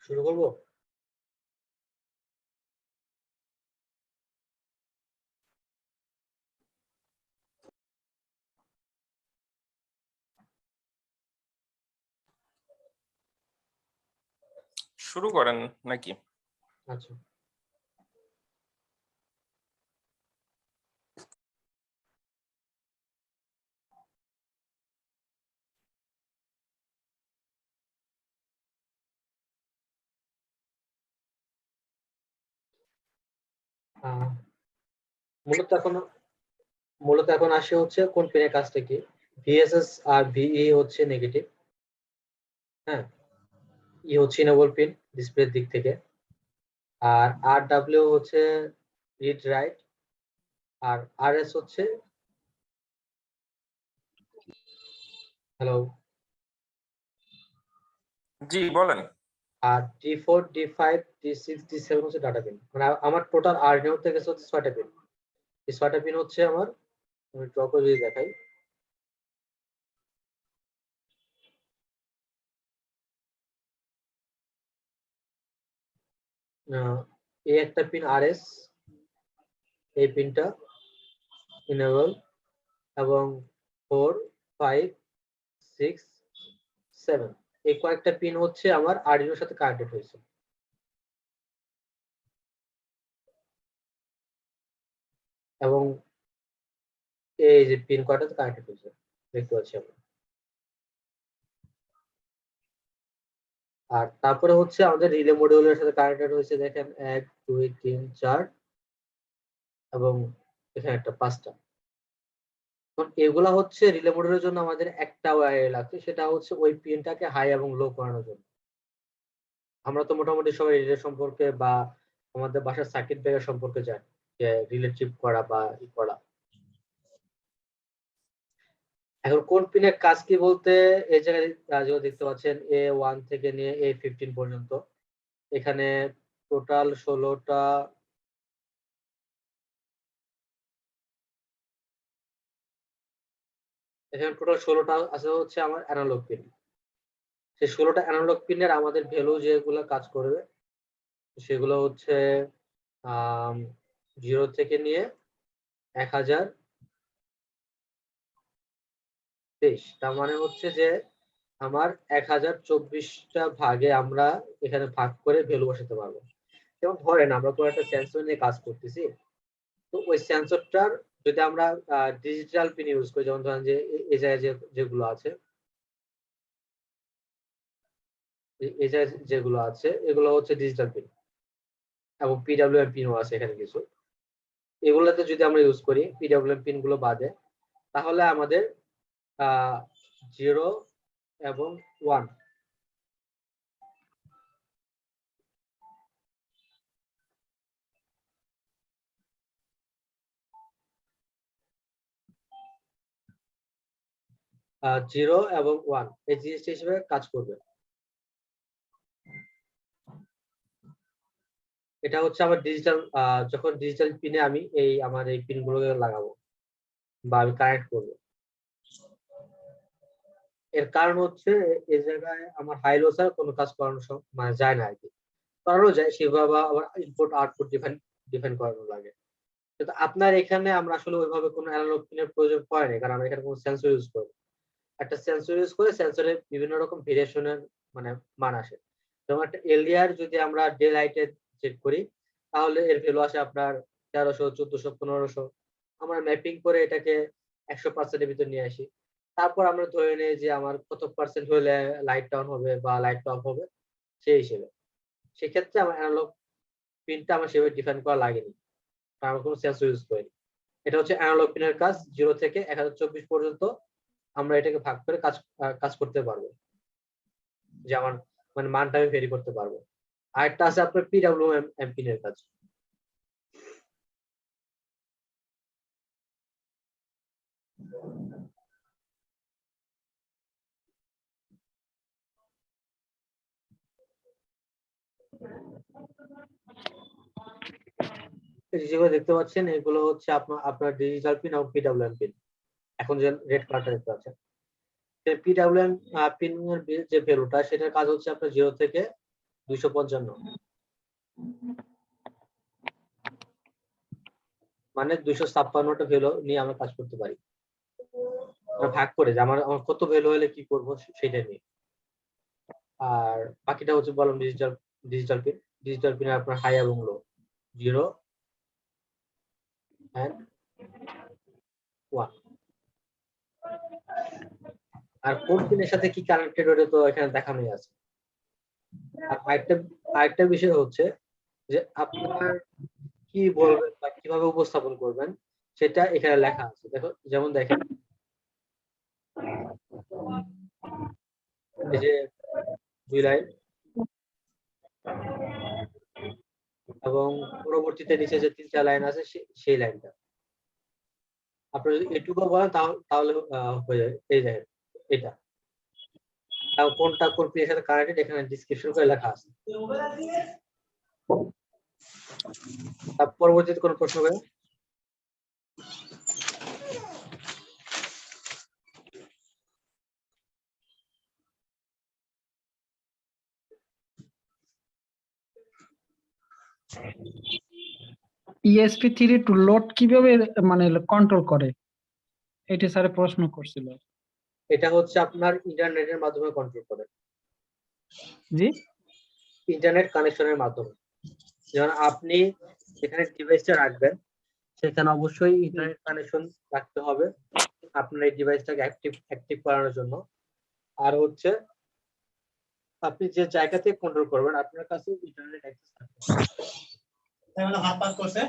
শুরু করবো। শুরু করেন নাকি? আচ্ছা, আহ, মূলত এখন আসে হচ্ছে কোন পিনের কাজটা কি। ভিএসএস আর ভিই হচ্ছে নেগেটিভ। হ্যাঁ, ই হচ্ছে ইনেবল পিন ডিসপ্লের দিক থেকে। আর আর ডাব্লিউ হচ্ছে রিড রাইট। আর আর এস হচ্ছে হ্যালো। জি বলেন। আর D4 D5 D6 D7 হচ্ছে ডাটা পিন। মানে আমার টোটাল আর নেওয়ার থেকে হচ্ছে 6টা পিন। এই 6টা পিন হচ্ছে আমার, আমি ড্র করে যদি দেখাই, এই একটা পিন আরএস, এই পিনটা ইনেবল, এবং 4 5 6 7 এই কয়েকটা পিন হচ্ছে আমার আরডিনোর সাথে কানেক্টেড হয়েছে। এবং এই যে পিন কয়টাতে কানেক্টেড হয়েছে দেখতে পাচ্ছি আমরা। আর তারপরে হচ্ছে আমাদের রিলে মডিউলের সাথে কানেক্টেড হয়েছে, দেখেন 1 2 3 4 এবং এখানে একটা 5টা। এখন এগুলা হচ্ছে রিলে মডিউলের জন্য আমাদের একটা ওয়্যার লাগছে, সেটা হচ্ছে ওই পিনটাকে হাই এবং লো করানোর জন্য। আমরা তো মোটামুটি সবাই রিলে সম্পর্কে বা আমাদের বাসার সার্কিট ব্রেকার সম্পর্কে জানি, যে রিলে ট্রিপ করা বা ই করা। এখন কোন পিনের কাজ কি বলতে, এই জায়গায় যেটা দেখতে পাচ্ছেন A1 থেকে নিয়ে A15 পর্যন্ত, এখানে টোটাল 16টা, এখানে টোটাল 16টা আছে হচ্ছে আমার অ্যানালগ পিন। সেই 16টা অ্যানালগ পিনের আমাদের ভ্যালু যেগুলো কাজ করবে সেগুলো হচ্ছে 0 থেকে নিয়ে 1023। তার মানে হচ্ছে যে আমার 1024টা ভাগে আমরা এখানে ভাগ করে ভ্যালু বসাতে পারবো। যেমন ধরেন আমরা কোনো একটা সেন্সর নিয়ে কাজ করতেছি, তো ওই সেন্সরটার যদি আমরা ডিজিটাল পিন ইউজ করি, যেমন ধরেন যে এই জায়গায় যেগুলো আছে, এই জায়গায় যেগুলো আছে এগুলো হচ্ছে ডিজিটাল পিন, এবং পিডব্লিউএম পিনও আছে এখানে কিছু। এগুলোতে যদি আমরা ইউজ করি পিডব্লিউএম পিন গুলো বাদে, তাহলে আমাদের 0 এবং 1, 0 এবং 1 এই জিনিসটা হিসেবে কাজ করবে। এটা হচ্ছে আমার ডিজিটাল, যখন ডিজিটাল পিনে আমি আমার এই পিন গুলো লাগাবো বা আমি কানেক্ট করবো। এর কারণ হচ্ছে এই জায়গায় আমার হাই লো ছাড়া কোনো কাজ করানো মানে যায় না আর কি। করানো যায় সেভাবে, আবার ইনপুট আউটপুট ডিফাইন করানো লাগে। কিন্তু আপনার এখানে আমরা আসলে ওইভাবে কোনো অ্যানালগ পিনের প্রয়োজন পড়ে না, কারণ আমরা এখানে কোনো সেন্সর ইউজ করি। একটা সেন্সর ইউজ করে সেন্সরের বিভিন্ন রকম ভেরিয়েশনের মানে মান আসে। যেমন একটা এলডিআর যদি আমরা ডে লাইটে চেক করি, তাহলে এর ভ্যালু আসে আপনার 1300 1400 1500। আমরা ম্যাপিং করে এটাকে 100%-এর ভিতর নিয়ে আসি। তারপর আমরা ধরে নিই যে আমার কত পার্সেন্ট হলে লাইট অন হবে বা লাইট অফ হবে সেই হিসেবে। সেক্ষেত্রে আমার অ্যানালগ পিনটা আমার সেভাবে ডিফাইন করা লাগেনি, কারণ আমরা কোনো সেন্সর ইউজ করিনি। এটা হচ্ছে অ্যানালগ পিনের কাজ। 0 থেকে 1024 পর্যন্ত আমরা এটাকে ভাগ করে কাজ করতে পারবো, যে আমার মানে মানটা আমি ভেরি করতে পারবো। আরেকটা আছে আপনার পিডব্লিউএম পিনের কাজ। যেগুলো দেখতে পাচ্ছেন এগুলো হচ্ছে আপনার ডিজিটাল পিন এবং পিডব্লিউএম পিন। এখন যে রেড কালারটা দেখতে পাচ্ছেন, পিডব্লিউএম পিন এর যে ভ্যালুটা, সেটার কাজ হচ্ছে আপনার 0 থেকে 255 মানে 256টা ভ্যালু নিয়ে আমরা কাজ করতে পারি। আমরা ভাগ করে যে আমার আমার কত ভ্যালু হলে কি করব সেটা নিয়ে। আর বাকিটা হচ্ছে বললাম ডিজিটাল পিন। ডিজিটাল পিনে আপনার হাই এবং লো 0 and 1। আর কোন পিনের সাথে কি কানেক্টেড ওটা তো এখানে দেখানোই আছে। আর আরেকটা বিষয় হচ্ছে যে আপনার কি বলবেন বা কিভাবে উপস্থাপন করবেন সেটা এখানে লেখা আছে। দেখো যেমন দেখেন এই যে 2 লাইন এবং পরবর্তীতে নিচে যে 3টা লাইন আছে সেই লাইনটা আপনি যদি এটুকু বলেন তাহলে হয়ে যাবে। এই দেখেন এটা তাও কোনটা কোন পেজের সাথে কানেক্টেড এখানে ডেসক্রিপশন করে লেখা আছে। তার পরবর্তীতে কোনো প্রশ্ন করেন? ESP32 লোড কিভাবে মানে কন্ট্রোল করে, এটা স্যার প্রশ্ন করছিল। এটা হচ্ছে আপনার ইন্টারনেটের মাধ্যমে কন্ট্রোল করে, জি ইন্টারনেট কানেকশনের মাধ্যমে। যেমন আপনি এখানে ডিভাইসটা রাখবেন সেখানে অবশ্যই ইন্টারনেট কানেকশন রাখতে হবে আপনার এই ডিভাইসটাকে অ্যাক্টিভ করানোর জন্য। আর হচ্ছে আপনি যে জায়গা থেকে কন্ট্রোল করবেন আপনার কাছে ইন্টারনেট অ্যাক্সেস থাকতে হবে। তাই মানে হাত পাস করছে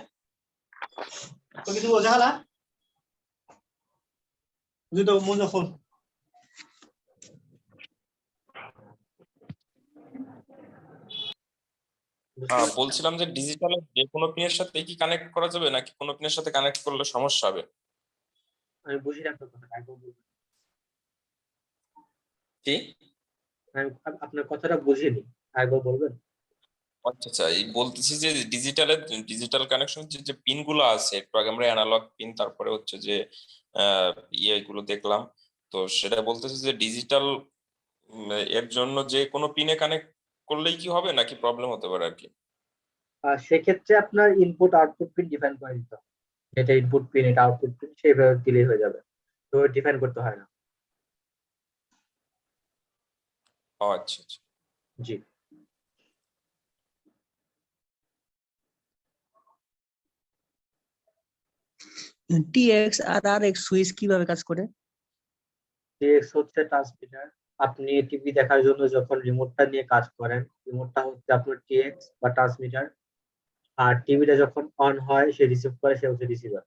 তো কিছু বোঝা হলা দুটো মুজো ফোন বলছিলাম যে ডিজিটালে যে কোনো পিনের সাথে কি কানেক্ট করা যাবে নাকি কোনো পিনের সাথে কানেক্ট করলে সমস্যা হবে? আমি বুঝি না আপনার কথা, একবার বলবেন? কি? আমি আপনার কথাটা বুঝিনি, একবার বলবেন? আচ্ছা আচ্ছা, এই বলতেছি যে ডিজিটাল কানেকশন যে পিন গুলো আছে, একটু আগে আমরা অ্যানালগ পিন তারপরে হচ্ছে যে গুলো দেখলাম, তো সেটা বলতেছি যে ডিজিটাল এর জন্য যে কোনো পিনে কানেক্ট করলেই কি হবে নাকি প্রবলেম হতে পারে আর কি? সেক্ষেত্রে আপনার ইনপুট আউটপুট পিন ডিফাইন করে দিতে হবে, এটা ইনপুট পিন এটা আউটপুট পিন সেইভাবে দিলেই হয়ে যাবে, তো ডিফাইন করতে হয় না। ও আচ্ছা আচ্ছা। জি টিএক্স আর আরএক্স সুইচ কিভাবে কাজ করে? টিএক্স হচ্ছে ট্রান্সমিটার। আপনি টিভি দেখার জন্য যখন রিমোটটা নিয়ে কাজ করেন, রিমোটটা হচ্ছে আপনার টিএক্স বা ট্রান্সমিটার। আর টিভিটা যখন অন হয় সে রিসিভ করে, সে হচ্ছে রিসিভার।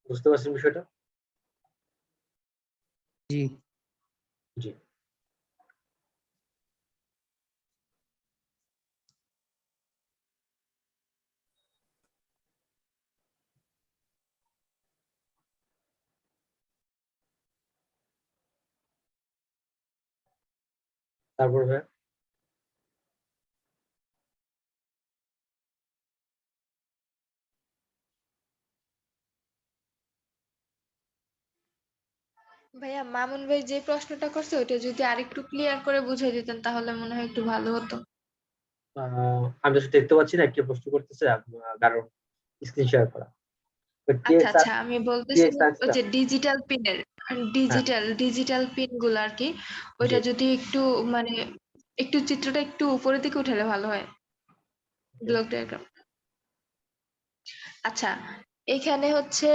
বুঝতে পারছেন বিষয়টা? জি জি তারপর ভাই ভাইয়া মামুন ভাই যে প্রশ্নটা করছে ওইটা যদি আরেকটু ক্লিয়ার করে বুঝিয়ে দিতেন তাহলে মনে হয় একটু ভালো হতো। আমি তো দেখতে পাচ্ছি না কে প্রশ্ন করতেছে, কারণ স্ক্রিন শেয়ার করা। আচ্ছা টিএক্স আচ্ছা, আমি বলতেছিলাম ওই আচ্ছা যে ডিজিটাল পিনের হ্যাঁ ডিজিটাল পিন গুলো আর কি, জি ওইটা যদি একটু মানে একটু চিত্রটা একটু উপরের দিকে উঠালে ভালো হয়, ব্লক ডায়াগ্রাম। আচ্ছা, এখানে হচ্ছে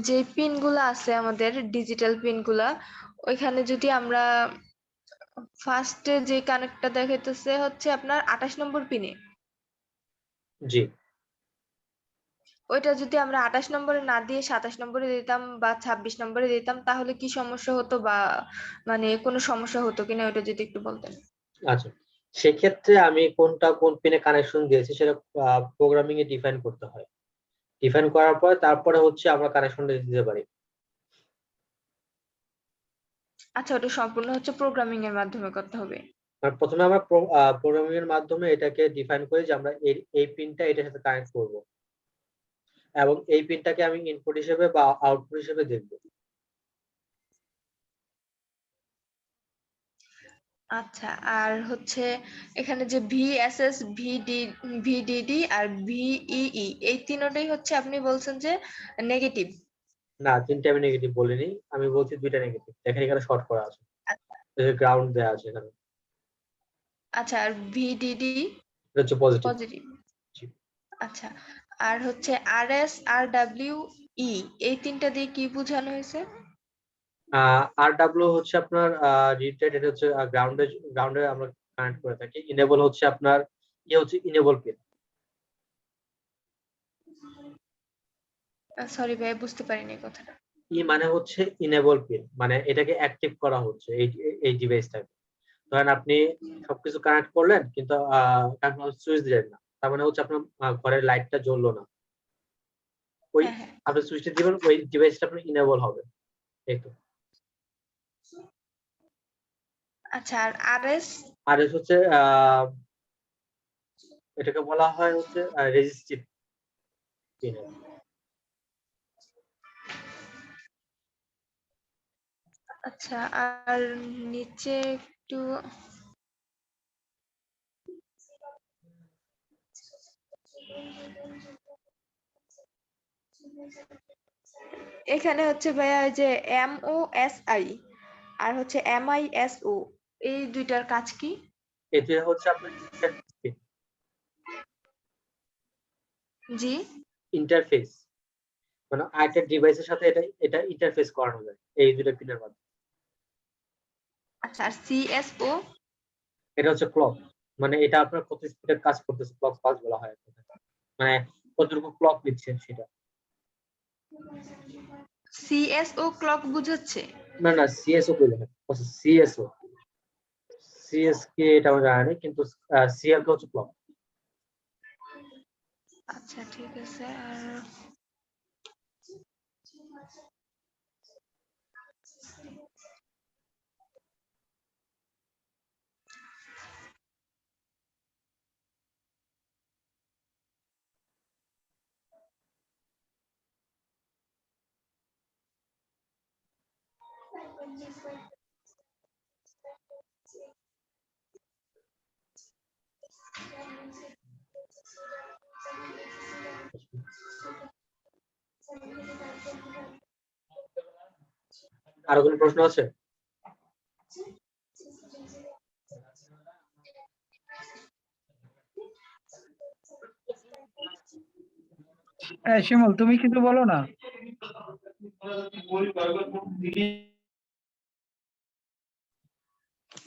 যে পিন গুলা আছে আমাদের ডিজিটাল পিন গুলা, ওইখানে যদি আমরা ফার্স্টে যে কানেক্টটা দেখাইতেছে হচ্ছে আপনার 28 নম্বর পিনে, জি ওইটা যদি আমরা 28 নম্বরে না দিয়ে 27 নম্বরে দিতাম বা 26 নম্বরে দিতাম তাহলে কি সমস্যা হতো বা মানে কোনো সমস্যা হতো কিনা ওটা যদি একটু বলতেন। আচ্ছা, সেক্ষেত্রে আমি কোনটা কোন পিনে কানেকশন দিয়েছি সেটা প্রোগ্রামিং এ ডিফাইন করতে হয়। ডিফাইন করার পর তারপরে হচ্ছে আমরা কানেকশনটা দিতে পারি। আচ্ছা, ওটা সম্পূর্ণ হচ্ছে প্রোগ্রামিং এর মাধ্যমে করতে হবে। আর প্রথমে আমরা প্রোগ্রামিং এর মাধ্যমে এটাকে ডিফাইন করি যে আমরা এই পিনটা এটার সাথে কানেক্ট করব। এবং এই পিনটাকে আমি ইনপুট হিসেবে বা আউটপুট হিসেবে দেখবো। আচ্ছা, আর হচ্ছে এখানে যে ভিএসএস, ভিডিডি আর ভিইই এই তিনটাই হচ্ছে আপনি বলছেন যে নেগেটিভ। না, 3টে আমি নেগেটিভ বলিনি, আমি বলছি 2টা নেগেটিভ। দেখেন এখানে শর্ট করা আছে, গ্রাউন্ড দেয়া আছে এখানে, আচ্ছা, আর ভিডিডি এটা হচ্ছে পজিটিভ। পজিটিভ। আচ্ছা, আর হচ্ছে আরএস আর ডাব্লিউ ই এই তিনটা দিয়ে কি বোঝানো হয়েছে? আর ডাব্লিউ হচ্ছে আপনার রিড, এটা হচ্ছে গ্রাউন্ডে আমরা কানেক্ট করে থাকি। ইনেবল হচ্ছে আপনার হচ্ছে ইনেবল পিন। সরি ভাই, বুঝতে পারিনি কথাটা। মানে হচ্ছে ইনেবল পিন, মানে এটাকে অ্যাক্টিভ করা হচ্ছে এই ডিভাইসটাকে। ধরেন আপনি সবকিছু কানেক্ট করলেন কিন্তু সুইচ দিলেন না, তার মানে হচ্ছে আপনার ঘরের লাইটটা জ্বললো না। ওই হ্যাঁ হ্যাঁ, আপনি সুইচটা দিবেন, ওই ডিভাইসটা আপনার ইনেবল হবে। এই তো। আচ্ছা, আর আরএস? আর হচ্ছে এটাকে বলা হয় হচ্ছে রেজিস্টিভ পিন। আচ্ছা, আর নিচে একটু এখানে হচ্ছে ভাইয়া ওই যে MOSI আর হচ্ছে MISO এই দুইটার কাজ কি? এতে হচ্ছে আপনার জি, ইন্টারফেস, মানে আরেকটা ডিভাইসের সাথে এটা ইন্টারফেস করানো যায় এই দুটো পিনের মাধ্যমে। আচ্ছা, আর CSO? এটা হচ্ছে ক্লক, মানে এটা আপনার কত স্পিডে কাজ করতেছে, ক্লক পালস বলা হয় এটাকে। মানে কতটুকু ক্লক দিচ্ছে সেটা। CSO ক্লক বুঝাচ্ছে? না না, সিএসও কই লেখা আছে, সিএসও, সিএস কে এটা আমি জানি না, কিন্তু সিএল কে হচ্ছে ক্লক। আচ্ছা, ঠিক আছে। আর আরো কোনো প্রশ্ন আছে? শিমুল তুমি কিছু বলো না।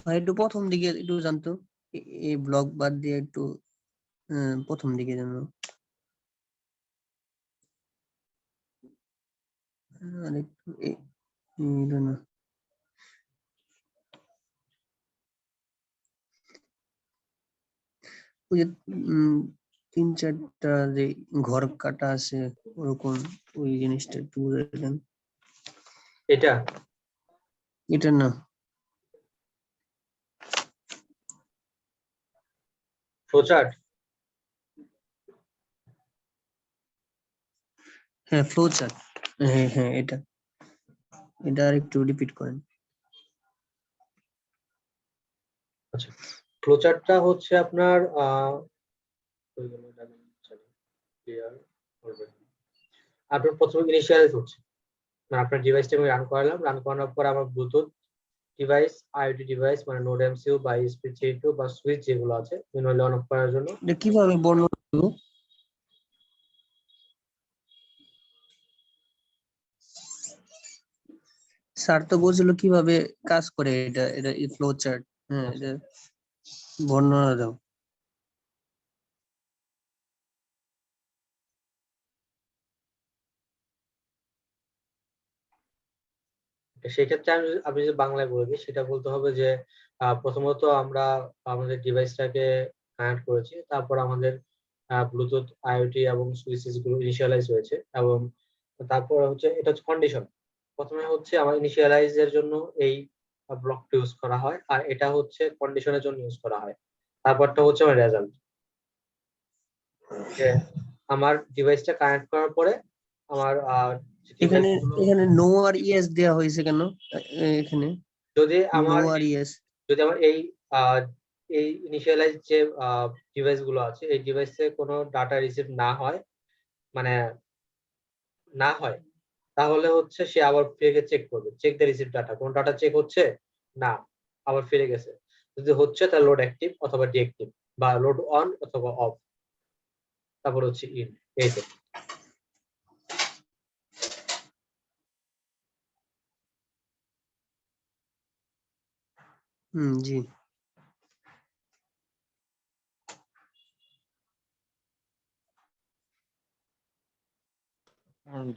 ভাই একটু প্রথম দিকে একটু জানতো, এই ব্লগ বাদ দিয়ে একটু প্রথম দিকে জানো। আর একটু না, ওই যে 3-4টা যে ঘর কাটা আছে ওরকম, ওই জিনিসটা একটু বুঝাই দেন। এটা না, ফ্লোচার্ট। হ্যাঁ ফ্লো চার্ট, হ্যাঁ হ্যাঁ এটা আর একটু রিপিট করেন। আচ্ছা, ফ্লোচার্টটা হচ্ছে আপনার আপনার প্রথমে ইনিশিয়ালাইজ হচ্ছে, মানে আপনার ডিভাইসটা আমি রান করালাম, রান করানোর পর আমার ব্লুটুথ ডিভাইস, আইওটি ডিভাইস মানে নোড এমসিইউ বা ESP32 বা সুইচ যেগুলো আছে ম্যানুয়ালি অন অফ করার জন্য। এটা কিভাবে বর্ণনা করবো? স্যার তো বলছিল কিভাবে কাজ করে এটা, এই ফ্লো চার্ট। হ্যাঁ, এটা বর্ণনা দাও। সেক্ষেত্রে আমি যদি বাংলায় বলে দিই, সেটা বলতে হবে যে প্রথমত আমরা আমাদের ডিভাইসটাকে কানেক্ট করেছি, তারপর আমাদের ব্লুটুথ, আইওটি এবং সুইচেস গুলো ইনিশিয়ালাইজ হয়েছে, এবং তারপর হচ্ছে এটা হচ্ছে কন্ডিশন। প্রথমে হচ্ছে আমার ইনিশিয়ালাইজ এর জন্য এই ব্লকটা ইউজ করা হয়, আর এটা হচ্ছে কন্ডিশনের জন্য ইউজ করা হয়। তারপরটা হচ্ছে আমার রেজাল্ট, যে আমার ডিভাইসটা কানেক্ট করার পরে আমার এখানে device গুলো এখানে নো আর ইয়েস দেওয়া হয়েছে কেন এখানে যদি নো আমার আর ইয়েস? যদি আমার এই ইনিশিয়ালাইজ যে ডিভাইস গুলো আছে এই ডিভাইসে কোনো ডাটা রিসিভ না হয় মানে না হয় তাহলে হচ্ছে সে আবার ফিরে চেক করবে, চেক দ্য রিসিভ ডাটা, কোন ডাটা চেক হচ্ছে না আবার ফিরে গেছে, যদি হচ্ছে তাহলে লোড অ্যাক্টিভ অথবা ডিঅ্যাক্টিভ বা লোড অন অথবা অফ, তারপর হচ্ছে ইন। এই তো জি।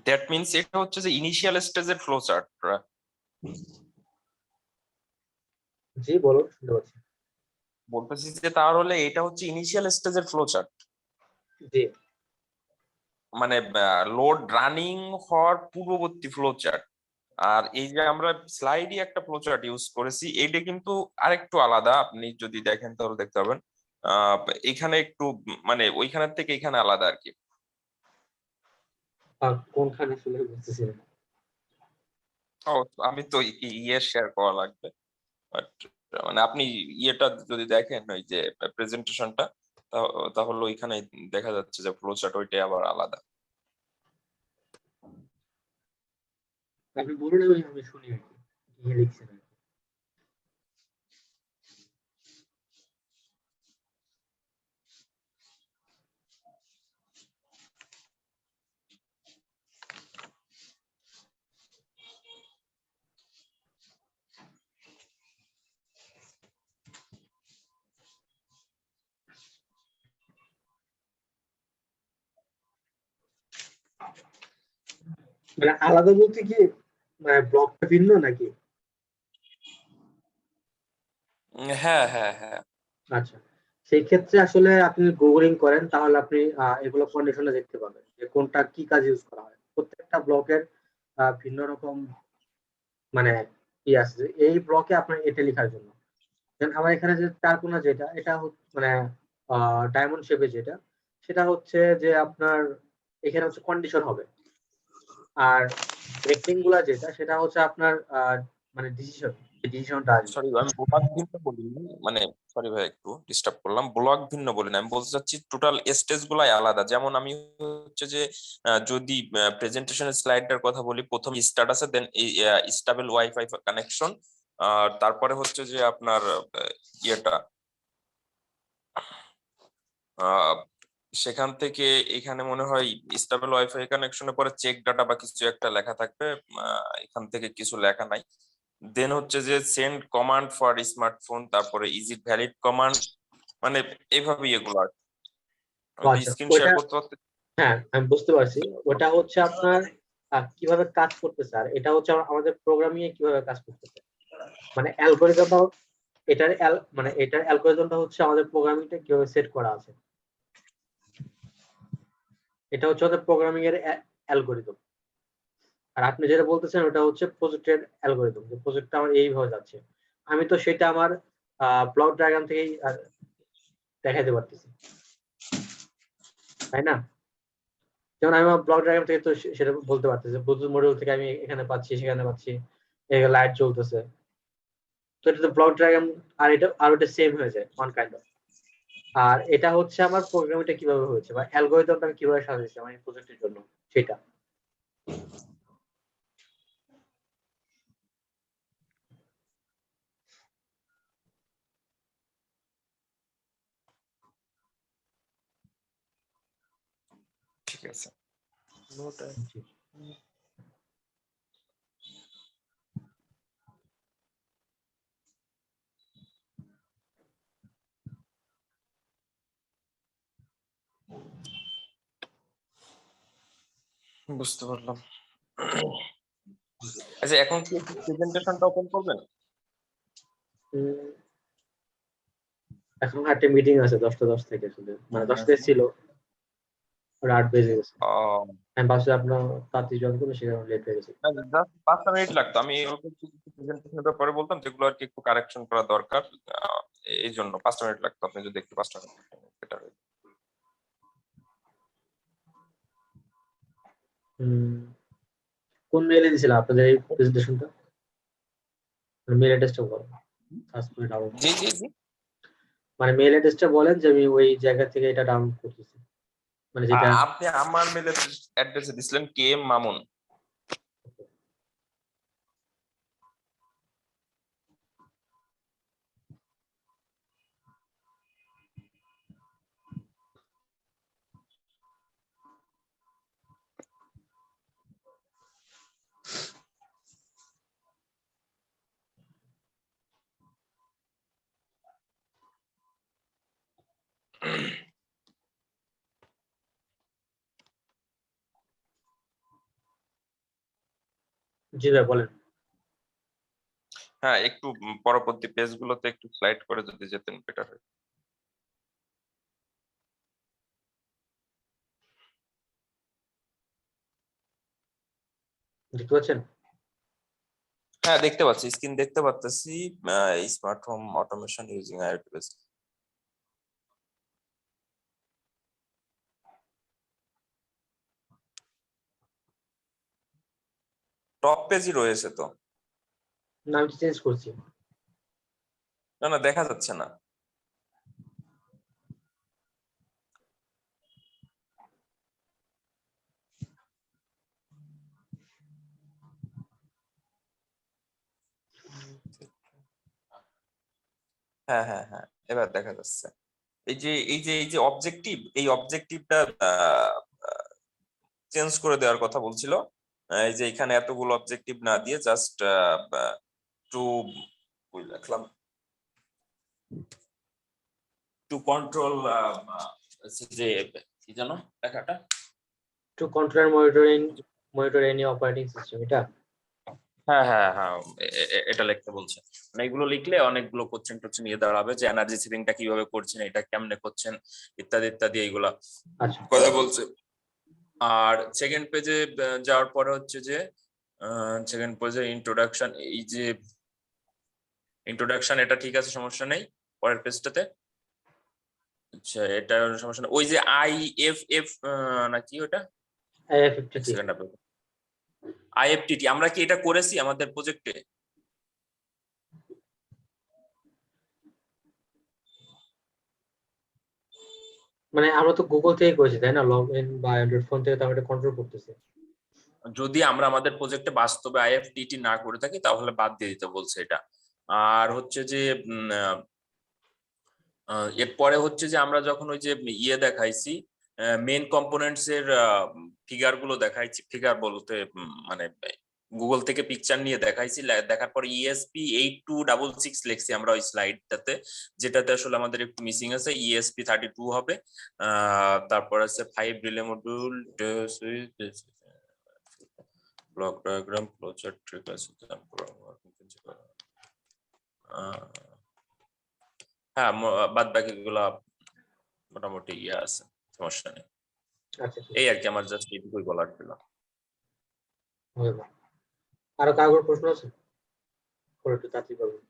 দ্যাট মিনস এটা হচ্ছে যে ইনিশিয়াল স্টেজের ফ্লো চার্ট। জি বলুন, শুনতে পাচ্ছি। বলতেছি যে তাহলে এটা হচ্ছে ইনিশিয়াল স্টেজের ফ্লো চার্ট, জি মানে লোড রানিং হওয়ার পূর্ববর্তী ফ্লো চার্ট। আর এই যে আমরা স্লাইডে একটা ফ্লো চার্ট ইউজ করেছি, এইটা কিন্তু আরেকটু আলাদা। আপনি যদি দেখেন তাহলে দেখতে পাবেন এখানে একটু মানে ওইখানের থেকে এখানে আলাদা আর কি। কোনখানে আসলে বুঝতেছি না। ও, আমি তো ইয়ে শেয়ার করা লাগবে, বাট মানে আপনি ইয়েটা যদি দেখেন ওই যে প্রেজেন্টেশনটা, তাহলে ওইখানে দেখা যাচ্ছে যে ফ্লো চার্ট ওইটাই আবার আলাদা। আপনি বলুন, আমি শুনি আর কি কি লিখছেন আর কি। মানে আলাদা বলতে কি মানে ব্লকটা ভিন্ন নাকি? হ্যাঁ হ্যাঁ হ্যাঁ। আচ্ছা, সেই ক্ষেত্রে আসলে আপনি গুগলিং করেন তাহলে আপনি এগুলো কন্ডিশনে দেখতে পাবেন যে কোনটা কি কাজ ইউজ করা হয়। প্রত্যেকটা ব্লকের ভিন্ন রকম মানে কি আছে, যে এই ব্লকে আপনার এটা লেখার জন্য। যেমন আমার এখানে যে চার কোনা যেটা, এটা মানে ডায়মন্ড শেপে যেটা, সেটা হচ্ছে যে আপনার এখানে হচ্ছে কন্ডিশন হবে। আর রেক্টেঙ্গুলার যেটা, সেটা হচ্ছে আপনার মানে ডিসিশনটা আসবে। সরি, আমি ব্লক ভিন্ন বলিনি, মানে সরি ভাই একটু ডিস্টার্ব করলাম। ব্লক ভিন্ন বলিনি, আমি বলতে চাচ্ছি টোটাল স্টেজ গুলাই আলাদা। যেমন আমি হচ্ছে যে যদি প্রেজেন্টেশনের স্লাইডটার কথা বলি, প্রথম স্ট্যাটাসে, দেন স্টেবল ওয়াইফাই কানেকশন, আর তারপরে হচ্ছে যে আপনার ইয়েটা সেখান থেকে এখানে মনে হয় স্টেবল ওয়াইফাই কানেকশনের পরে চেক ডাটা বা কিছু একটা লেখা থাকবে, এখান থেকে কিছু লেখা নাই। দেন হচ্ছে যে সেন্ড কমান্ড ফর স্মার্টফোন, তারপরে ইজ ইট ভ্যালিড কমান্ড, মানে এইভাবে এগুলো আর কি। আমি আচ্ছা, স্ক্রিন শেয়ার ওটা করতে পারতে। হ্যাঁ আমি বুঝতে পারছি। ওটা হচ্ছে আপনার কিভাবে কাজ করতেছে, আর এটা হচ্ছে আমাদের প্রোগ্রামিং এ কিভাবে কাজ করতেছে। মানে অ্যালগরিদমটা, মানে এটার অ্যালগরিদমটা হচ্ছে আমাদের প্রোগ্রামিংটা কিভাবে সেট করা আছে। এটা হচ্ছে আমাদের প্রোগ্রামিং এর অ্যালগরিদম। আর আপনি যেটা বলতেছেন ওটা হচ্ছে প্রজেক্টের অ্যালগরিদম, যে প্রজেক্টটা আমার এইভাবে যাচ্ছে। আমি তো সেটা আমার ব্লক ডায়াগ্রাম থেকেই দেখাইতে পারতেছি, তাই না? যেমন আমি আমার ব্লক ডায়াগ্রাম থেকে তো সেটা বলতে পারতেছি, ব্লুটুথ মডিউল থেকে আমি এখানে পাচ্ছি সেখানে পাচ্ছি, লাইট জ্বলতেছে। তো এটা তো ব্লক ডায়াগ্রাম, আর এটা আর ওটা সেম হয়ে যায় ওয়ান কাইন্ড অফ। আর এটা হচ্ছে আমার প্রোগ্রামিংটা কিভাবে হয়েছে বা অ্যালগরিদমটা আমি কিভাবে সাজিয়েছি আমার প্রজেক্টের জন্য, সেটা। ঠিক আছে। জি। বুঝতে পারলাম। আচ্ছা, এখন কি প্রেজেন্টেশনটা ওপেন করবেন? উম, এখন একটা মিটিং আছে 10টা 10 থেকে, শুধু মানে 10 থেকে ছিল, ওরা 8 বেজে গেছে। আমি ভাবছি আপনার তাড়াতাড়ি জয়েন করবো, সেখানে লেট হয়ে গেছে। জাস্ট 5 মিনিট লাগতো। আমি অল্প কিছু প্রেজেন্টেশনের ব্যাপারে বলতাম যেগুলো আর কি একটু কারেকশন করা দরকার, এই জন্য 5 মিনিট লাগতো। আপনি যদি একটু 5 মিনিট বেটার হয়। কোন মেইলে দিছিলাম আপনাদের এই প্রেজেন্টেশনটা? মেইল অ্যাড্রেসটা বলেন, সার্চ করে ডাউনলোড। জি জি জি মানে মেইল অ্যাড্রেসটা বলেন যে আমি ওই জায়গা থেকে এটা ডাউনলোড করতেছি, মানে যেটা। আপনি আমার মেল অ্যাড্রেসে দিছিলেন KM মামুন। জি ভাই বলেন। হ্যাঁ, একটু পরবর্তী পেজগুলোতে একটু স্লাইড করে যদি যেতেন বেটার হয়। দেখতে পাচ্ছেন? হ্যাঁ, দেখতে পাচ্ছি, স্ক্রিন দেখতে পাচ্ছি। Smart home automation using IoT base. Top পেজই রয়েছে তো। না আমি চেঞ্জ করছি। না না, দেখা যাচ্ছে না। হ্যাঁ হ্যাঁ হ্যাঁ, এবার দেখা যাচ্ছে। এই যে অবজেক্টিভ, এই অবজেক্টিভটা চেঞ্জ করে দেওয়ার কথা বলছিল। এই যে এখানে এতগুলো অবজেক্টিভ না দিয়ে জাস্ট টু লিখলাম টু কন্ট্রোল যে কি জানো লেখাটা, to control monitor any operating system, এটা। হ্যাঁ হ্যাঁ হ্যাঁ, এটা লিখতে বলছে। মানে এগুলো লিখলে অনেকগুলো কোশ্চেন টোশ্চেন নিয়ে দাঁড়াবে যে এনার্জি সেভিংটা কিভাবে করছেন, এটা কেমনে করছেন, ইত্যাদি ইত্যাদি এইগুলা আচ্ছা কথা বলছে। আর সেকেন্ড পেজে যাওয়ার পরে হচ্ছে যে সেকেন্ড পেজে ইন্ট্রোডাকশন, এই যে ইন্ট্রোডাকশন এটা ঠিক আছে, সমস্যা নেই। পরের পেজটাতে আচ্ছা, এটা সমস্যা নেই। ওই যে IFF নাকি ওটা, IFTTT। IFTT আমরা কি এটা করেছি আমাদের প্রজেক্টে? মানে আমরা তো গুগল থেকে করেছি তাই না, লগ ইন বা অ্যান্ড্রয়েড ফোন থেকে তো আমরা এটা কন্ট্রোল করতেছি। যদি আমরা আমাদের প্রজেক্টে বাস্তবে IFTT না করে থাকি তাহলে বাদ দিয়ে দিতে বলছে এটা। আর হচ্ছে যে এরপরে হচ্ছে যে আমরা যখন ওই যে ইয়ে দেখাইছি, মেইন কম্পোনেন্টস এর ফিগার গুলো দেখাইছি, ফিগার বলতে মানে গুগল থেকে পিকচার নিয়ে দেখাইছি, দেখার পর ESP8266 লিখছি আমরা ওই স্লাইডটাতে, যেটাতে আসলে আমাদের একটু মিসিং আছে। ESP32 হবে। তারপর আছে 5 relay module, block diagram, flowchart, ঠিক আছে। হ্যাঁ, বাদ বাকি গুলা মোটামুটি ইয়ে আছে, সমস্যা নেই। আচ্ছা ঠিক এই আর কি, আমার জাস্ট এইটুকুই বলার ছিল। আছে। আরো কারোর প্রশ্ন আছে? একটু তাড়াতাড়ি করবেন।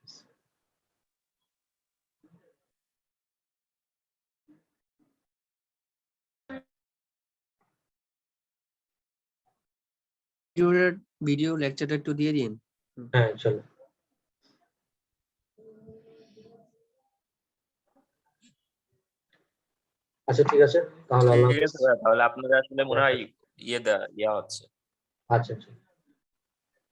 ভিডিও লেকচারটা একটু দিয়ে দিন। হ্যাঁ চলো। আচ্ছা ঠিক আছে তাহলে আল্লাহ ঠিক হাফেজ। আছে ভাইয়া, তাহলে আপনাদের আসলে মনে হয় ইয়ে হচ্ছে। আচ্ছা আচ্ছা।